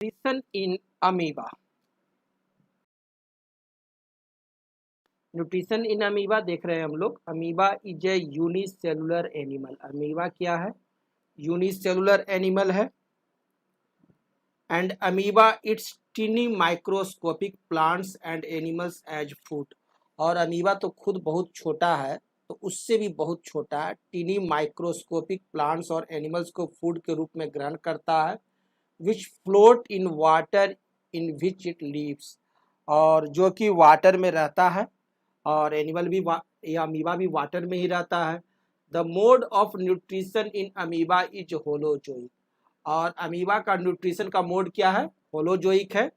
Nutrition in amoeba. Nutrition in amoeba देख रहे हैं हम लोग। Amoeba is a unicellular animal. Amoeba क्या है? यूनिसेलुलर एनिमल है। And amoeba eats tiny microscopic plants and animals as food. और अमीबा तो खुद बहुत छोटा है, तो उससे भी बहुत छोटा है। टीनी माइक्रोस्कोपिक प्लांट्स और एनिमल्स को फूड के रूप में ग्रहण करता है। Which float in water in which it lives. और जो कि वाटर में रहता है, और एनिमल भी ये अमीबा भी वाटर में ही रहता है। The mode of nutrition in amoeba is holozoic. और अमीबा का न्यूट्रिशन का मोड क्या है? होलोजोइक है।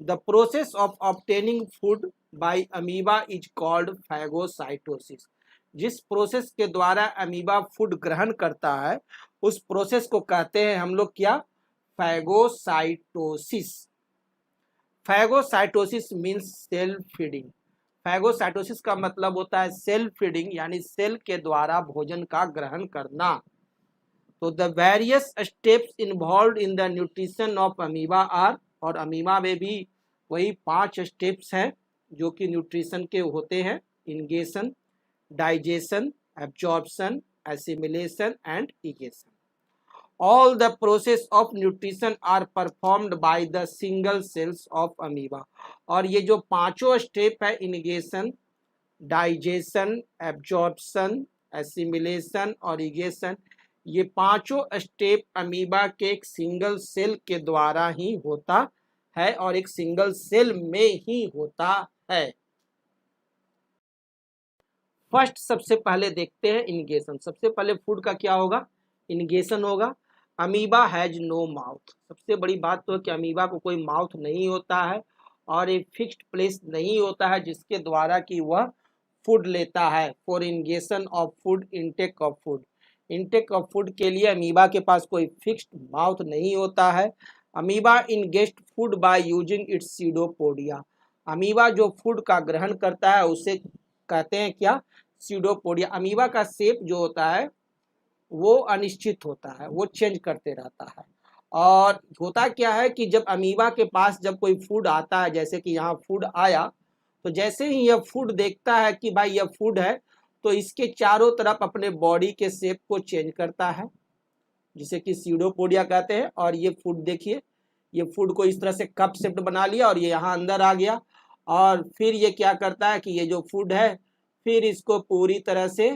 The process of obtaining food by amoeba is called phagocytosis. जिस प्रोसेस के द्वारा अमीबा फूड ग्रहण करता है, उस प्रोसेस को कहते हैं हम लोग क्या? Phagocytosis. Phagocytosis means cell feeding. Phagocytosis का मतलब होता है सेल फीडिंग, यानी सेल के द्वारा भोजन का ग्रहण करना। तो the various steps involved in the nutrition of amoeba are. और अमीबा में भी वही 5 स्टेप्स हैं जो कि न्यूट्रिशन के होते हैं। Ingestion, digestion, absorption, assimilation and egestion. All the process of nutrition are performed by the single cells of amoeba। और ये जो पांचों स्टेप है, इनिगेशन, डाइजेशन, एब्जॉर्प्शन, एसिमिलेशन और इगेशन, ये पांचों स्टेप अमीबा के एक सिंगल सेल के द्वारा ही होता है और एक सिंगल सेल में ही होता है। फर्स्ट सबसे पहले देखते हैं इनिगेशन। सबसे पहले फूड का क्या होगा? इनिगेशन होगा। Amoeba has no mouth. सबसे बड़ी बात तो है कि अमीबा को कोई माउथ नहीं होता है और एक फिक्स्ड प्लेस नहीं होता है जिसके द्वारा कि वह फूड लेता है। For ingestion of food, intake of food. Intake of food के लिए अमीबा के पास कोई फिक्स्ड माउथ नहीं होता है। Amoeba ingest food by using its pseudopodia. Amoeba जो फूड का ग्रहण करता है उसे कहते हैं क्या? सीडोपोडिया। अमीबा का शेप जो होता है वो अनिश्चित होता है, वो चेंज करते रहता है। और होता क्या है कि जब अमीबा के पास जब कोई फूड आता है, जैसे कि यहाँ फूड आया, तो जैसे ही यह फूड देखता है कि भाई यह फूड है, तो इसके चारों तरफ अपने बॉडी के शेप को चेंज करता है, जिसे कि सीडोपोडिया कहते हैं। और ये फूड देखिए, ये फूड को इस तरह से कप शेप बना लिया और ये यहाँ अंदर आ गया। और फिर ये क्या करता है कि ये जो फूड है फिर इसको पूरी तरह से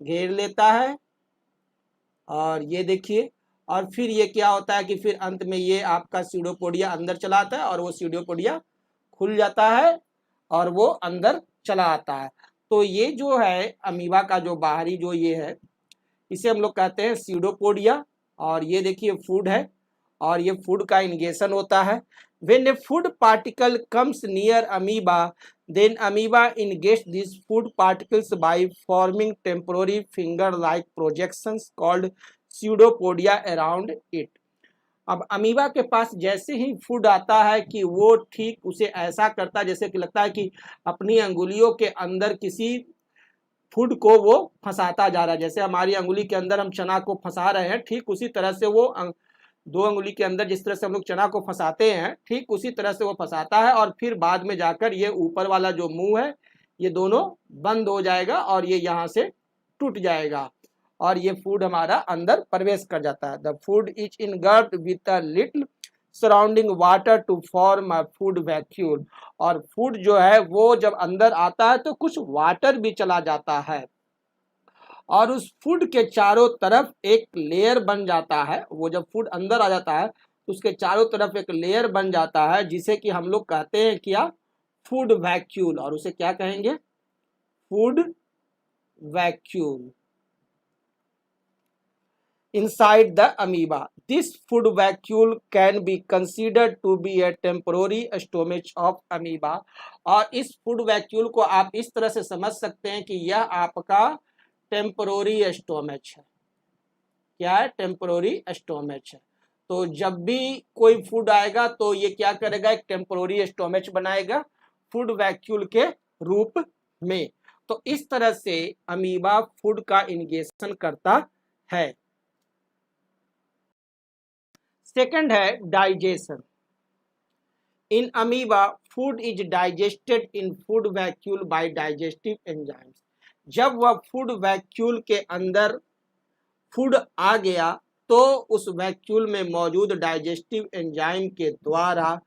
घेर लेता है। और ये देखिए, और फिर ये क्या होता है कि फिर अंत में ये आपका सीडोपोडिया अंदर चला आता है और वो सीडोपोडिया खुल जाता है और वो अंदर चला आता है। तो ये जो है अमीबा का जो बाहरी जो ये है, इसे हम लोग कहते हैं सीडोपोडिया। और ये देखिए फूड है और ये फूड का इनिगेशन होता है। When a food particle comes near amoeba, then amoeba ingest these food particles by forming temporary finger-like projections called pseudopodia around it। अब अमीबा के पास जैसे ही फूड आता है कि वो ठीक उसे ऐसा करता है जैसे कि लगता है कि अपनी अंगुलियों के अंदर किसी फूड को वो फंसाता जा रहा है। जैसे हमारी अंगुली के अंदर हम चना को फंसा रहे हैं, ठीक उसी तरह से वो 2 अंगुली के अंदर जिस तरह से हम लोग चना को फंसाते हैं, ठीक उसी तरह से वो फंसाता है। और फिर बाद में जाकर ये ऊपर वाला जो मुंह है ये दोनों बंद हो जाएगा और ये यहाँ से टूट जाएगा और ये फूड हमारा अंदर प्रवेश कर जाता है। The food is engulfed with a little surrounding water to form a food vacuole. और फूड जो है वो जब अंदर आता है तो कुछ वाटर भी चला जाता है और उस फूड के चारों तरफ एक लेयर बन जाता है। वो जब फूड अंदर आ जाता है तो उसके चारों तरफ एक लेयर बन जाता है जिसे कि हम लोग कहते हैं क्या? Food vacuole. और उसे क्या कहेंगे? Food vacuole. Inside the amoeba, this food vacuole can be considered to be a temporary stomach of amoeba। और इस फूड वैक्यूल को आप इस तरह से समझ सकते हैं कि यह आपका टेम्पोररी स्टोमेच है। क्या है? टेम्पोररी स्टोमेच है। तो जब भी कोई फूड आएगा तो ये क्या करेगा? एक टेम्पोररी स्टोमेच बनाएगा फूड वैक्यूल के रूप में। तो इस तरह से अमीबा फूड का इनिगेशन करता है। सेकंड है digestion. In amoeba food is digested in food vacuole by digestive enzymes. जब वह फूड वैक्यूल के अंदर फूड आ गया तो उस वैक्यूल में मौजूद डाइजेस्टिव एंजाइम के द्वारा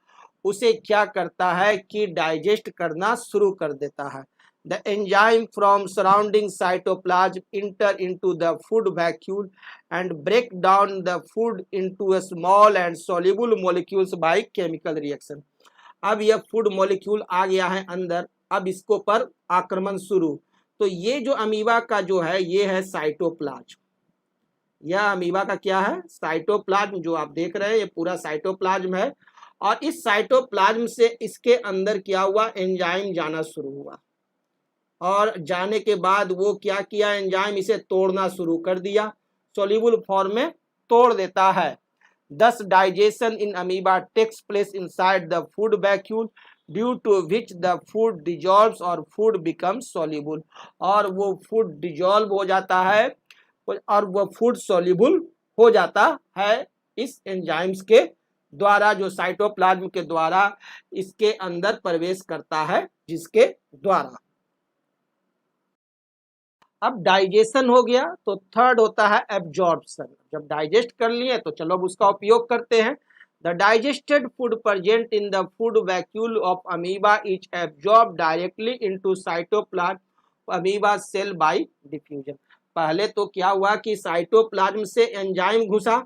उसे क्या करता है कि डाइजेस्ट करना शुरू कर देता है। The enzyme from surrounding cytoplasm enter into the food vacuole and break down the food into a small and soluble molecules by chemical reaction. अब यह फूड मॉलिक्यूल आ गया है अंदर, अब इसको पर आक्रमण शुरू। तो ये जो अमीबा का जो है ये है साइटोप्लाज्म। यह अमीबा का क्या है? साइटोप्लाज्म। जो आप देख रहे हैं ये पूरा साइटोप्लाज्म है। और इस साइटोप्लाज्म से इसके अंदर क्या हुआ? एंजाइम जाना शुरू हुआ। और जाने के बाद वो क्या किया? एंजाइम इसे तोड़ना शुरू कर दिया, सॉल्युबल फॉर्म में तोड़ देता है। Thus digestion in amoeba takes place inside the food vacuole due to which the food dissolves और food becomes soluble। और वो food dissolve हो जाता है और वो food soluble हो जाता है इस एंजाइम्स के द्वारा, जो साइटोप्लाज्म के द्वारा इसके अंदर प्रवेश करता है, जिसके द्वारा। अब डाइजेशन हो गया तो थर्ड होता है एब्जॉर्प्शन। जब डाइजेस्ट कर लिए तो चलो अब उसका उपयोग करते हैं। The digested food present in the food vacuole of amoeba is absorb directly into cytoplasm amoeba cell by diffusion. पहले तो क्या हुआ कि साइटोप्लाज्म से एंजाइम घुसा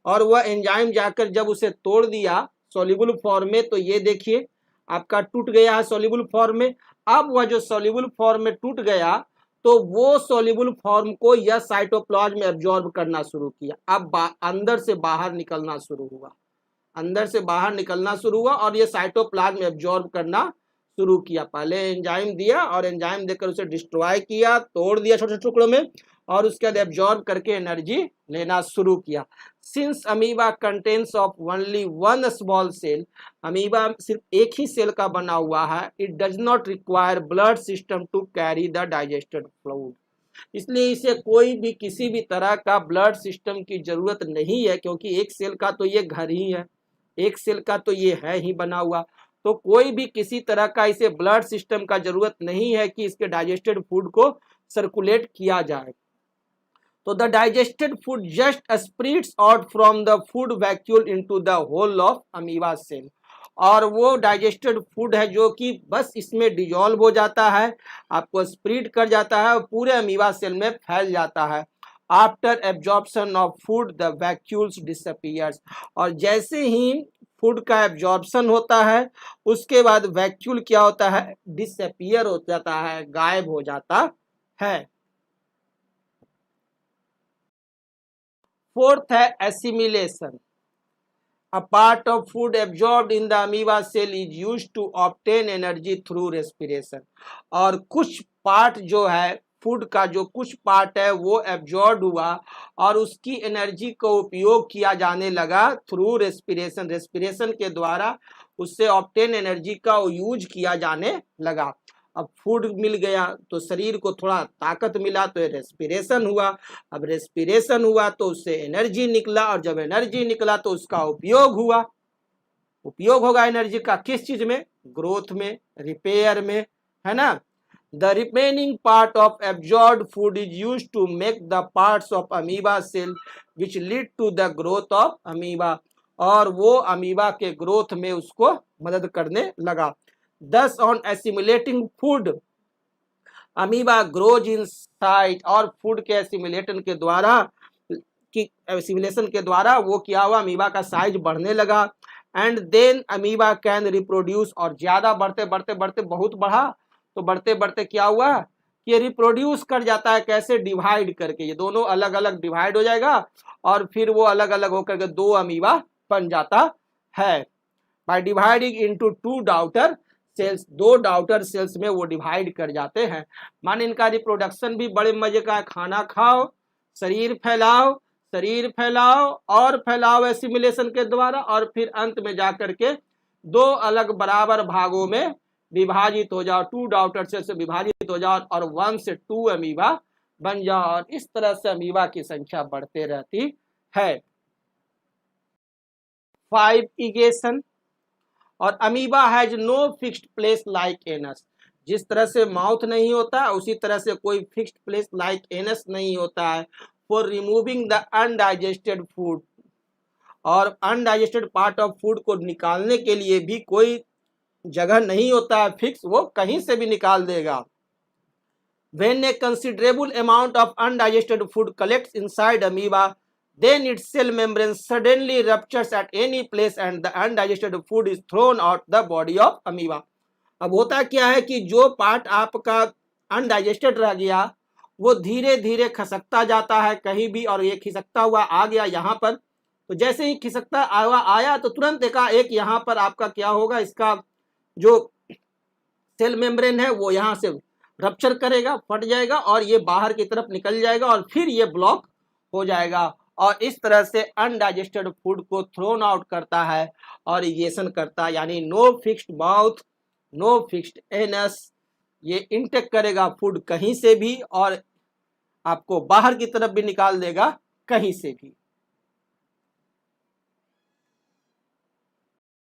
और वह एंजाइम जाकर जब उसे तोड़ दिया सॉल्युबल फॉर्म में, तो ये देखिए आपका टूट गया है सॉल्युबल फॉर्म में। अब वह जो सॉल्युबल फॉर्म में टूट गया तो वो सॉल्युबल फॉर्म को यह साइटोप्लाज्म एब्जॉर्ब करना शुरू किया। अब अंदर से बाहर निकलना शुरू हुआ, अंदर से बाहर निकलना शुरू हुआ और ये साइटोप्लाज्म एब्जॉर्ब करना शुरू किया। पहले एंजाइम दिया और एंजाइम देकर उसे डिस्ट्रॉय किया, तोड़ दिया छोटे छोटे टुकड़ों में और उसके बाद एब्जॉर्ब करके एनर्जी लेना शुरू किया। Since amoeba contains of only one small cell, amoeba सिर्फ एक ही सेल का बना हुआ है, it does not require blood system to carry the digested fluid. इसलिए इसे कोई भी किसी भी तरह का ब्लड सिस्टम की जरूरत नहीं है, क्योंकि एक सेल का तो ये घर ही है, एक सेल का तो ये है ही बना हुआ। तो कोई भी किसी तरह का इसे ब्लड सिस्टम का जरूरत नहीं है कि इसके डाइजेस्टेड फूड को सर्कुलेट किया जाए। तो the digested food just spreads out from the food vacuole into the whole of amoeba cell. और वो डाइजेस्टेड फूड है जो कि बस इसमें डिजॉल्व हो जाता है, आपको स्प्रेड कर जाता है और पूरे अमीबा सेल में फैल जाता है। After absorption of food the vacuoles disappears. और जैसे ही फूड का एब्जॉर्प्शन होता है उसके बाद वैक्यूल क्या होता है? डिसअपीयर हो जाता है, गायब हो जाता है। फोर्थ है assimilation. A part of food absorbed in the amoeba cell is used to obtain energy through respiration। और कुछ पार्ट जो है फूड का, जो कुछ पार्ट है वो एब्जॉर्ब हुआ और उसकी एनर्जी का उपयोग किया जाने लगा थ्रू रेस्पिरेशन। रेस्पिरेशन के द्वारा उससे ऑब्टेन एनर्जी का यूज किया जाने लगा। अब फूड मिल गया तो शरीर को थोड़ा ताकत मिला तो रेस्पिरेशन हुआ। अब रेस्पिरेशन हुआ तो उससे एनर्जी निकला और जब एनर्जी निकला तो उसका उपयोग हुआ। उपयोग होगा एनर्जी का किस चीज में? ग्रोथ में, रिपेयर में, है ना। The remaining part of absorbed food is used to make the parts of amoeba cell which lead to the growth of amoeba. और वो अमीबा के ग्रोथ में उसको मदद करने लगा। Thus on assimilating food amoeba grows in size. और food के एसिमिलेशन के द्वारा एसिमिलेशन के द्वारा वो क्या हुआ? अमीबा का साइज बढ़ने लगा। And then amoeba can reproduce. और ज्यादा बढ़ते बढ़ते बढ़ते बहुत बढ़ा तो बढ़ते बढ़ते क्या हुआ कि ये रिप्रोड्यूस कर जाता है। कैसे? डिवाइड करके। ये दोनों अलग अलग डिवाइड हो जाएगा और फिर वो अलग अलग होकर के दो अमीबा बन जाता है। By dividing into two daughter cells, दो डाउटर सेल्स में वो डिवाइड कर जाते हैं। मान इनका रिप्रोडक्शन भी बड़े मजे का है। खाना खाओ, शरीर फैलाओ, शरीर फैलाओ और फैलाओ एसिमिलेशन के द्वारा, और फिर अंत में जाकर के दो अलग बराबर भागों में विभाजित हो जाओ, टू डाउटर सेल्स से विभाजित हो जाओ और 1 से 2 अमीबा बन जाओ। और इस तरह से अमीबा की संख्या बढ़ते रहती है। 5 इगेशन। और amoeba has no fixed place like anus. जिस तरह से माउथ नहीं होता है उसी तरह से कोई फिक्स्ड प्लेस लाइक एनस नहीं होता है for removing the undigested food. और अनडाइजेस्टेड पार्ट ऑफ फूड को निकालने के लिए भी कोई जगह नहीं होता है फिक्स, वो कहीं से भी निकाल देगा। When a considerable amount of undigested food collects inside amoeba, then its cell membrane suddenly ruptures at any place and the undigested food is thrown out the body of amoeba। अब होता क्या है कि जो पार्ट आपका undigested रह गया वो धीरे धीरे खिसकता जाता है कहीं भी, और ये खिसकता हुआ आ गया यहाँ पर, तो जैसे ही खिसकता हुआ आया तो तुरंत एक यहाँ पर आपका क्या होगा, इसका जो सेल मेम्ब्रेन है वो यहाँ से रप्चर करेगा, फट जाएगा और ये बाहर की तरफ निकल जाएगा और फिर ये ब्लॉक हो जाएगा और इस तरह से अनडाइजेस्टेड फूड को थ्रोन आउट करता है और इरिगेशन करता है। यानी no fixed mouth, no fixed anus, ये इनटेक करेगा फूड कहीं से भी और आपको बाहर की तरफ भी निकाल देगा कहीं से भी।